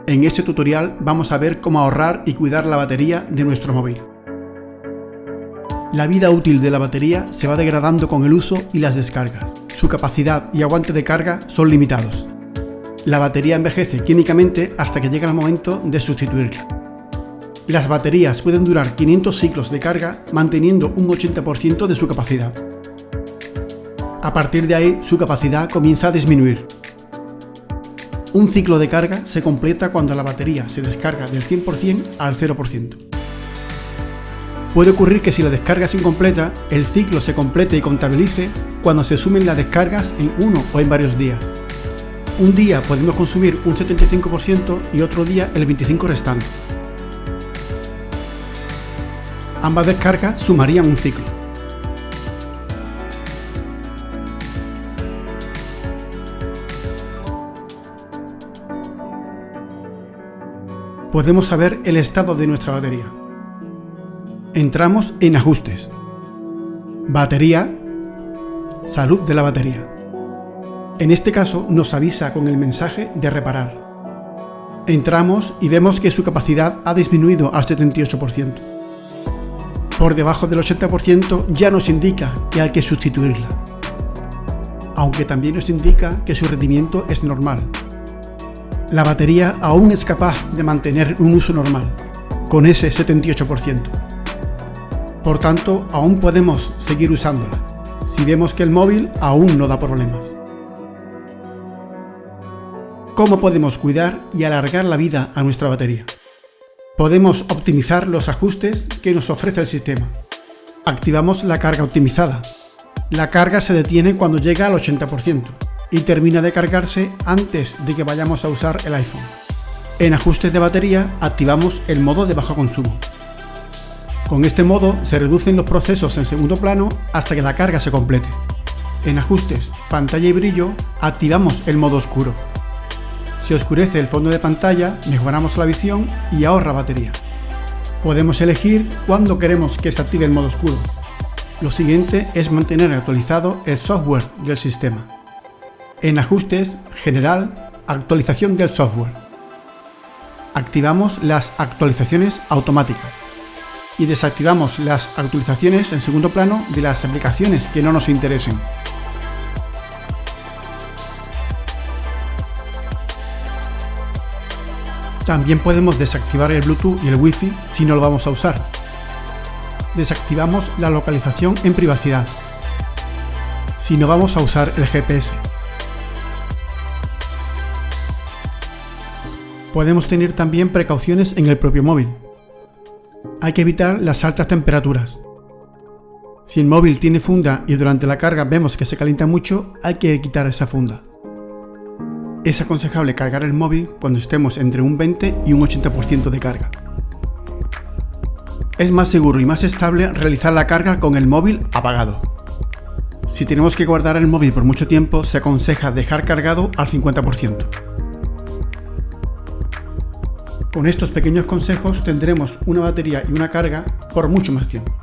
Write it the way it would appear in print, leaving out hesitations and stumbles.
En este tutorial vamos a ver cómo ahorrar y cuidar la batería de nuestro móvil. La vida útil de la batería se va degradando con el uso y las descargas. Su capacidad y aguante de carga son limitados. La batería envejece químicamente hasta que llega el momento de sustituirla. Las baterías pueden durar 500 ciclos de carga manteniendo un 80% de su capacidad. A partir de ahí, su capacidad comienza a disminuir. Un ciclo de carga se completa cuando la batería se descarga del 100% al 0%. Puede ocurrir que si la descarga es incompleta, el ciclo se complete y contabilice cuando se sumen las descargas en uno o en varios días. Un día podemos consumir un 75% y otro día el 25% restante. Ambas descargas sumarían un ciclo. Podemos saber el estado de nuestra batería. Entramos en Ajustes, Batería, Salud de la batería. En este caso nos avisa con el mensaje de reparar. Entramos y vemos que su capacidad ha disminuido al 78%. Por debajo del 80% ya nos indica que hay que sustituirla, aunque también nos indica que su rendimiento es normal. La batería aún es capaz de mantener un uso normal, con ese 78%. Por tanto, aún podemos seguir usándola, si vemos que el móvil aún no da problemas. ¿Cómo podemos cuidar y alargar la vida a nuestra batería? Podemos optimizar los ajustes que nos ofrece el sistema. Activamos la carga optimizada. La carga se detiene cuando llega al 80%. Y termina de cargarse antes de que vayamos a usar el iPhone. En ajustes de batería activamos el modo de bajo consumo. Con este modo se reducen los procesos en segundo plano hasta que la carga se complete. En ajustes, pantalla y brillo activamos el modo oscuro. Si oscurece el fondo de pantalla, mejoramos la visión y ahorra batería. Podemos elegir cuándo queremos que se active el modo oscuro. Lo siguiente es mantener actualizado el software del sistema. En Ajustes, General, Actualización del software. Activamos las actualizaciones automáticas y desactivamos las actualizaciones en segundo plano de las aplicaciones que no nos interesen. También podemos desactivar el Bluetooth y el Wi-Fi si no lo vamos a usar. Desactivamos la localización en privacidad si no vamos a usar el GPS. Podemos tener también precauciones en el propio móvil. Hay que evitar las altas temperaturas. Si el móvil tiene funda y durante la carga vemos que se calienta mucho, hay que quitar esa funda. Es aconsejable cargar el móvil cuando estemos entre un 20 y un 80% de carga. Es más seguro y más estable realizar la carga con el móvil apagado. Si tenemos que guardar el móvil por mucho tiempo, se aconseja dejar cargado al 50%. Con estos pequeños consejos tendremos una batería y una carga por mucho más tiempo.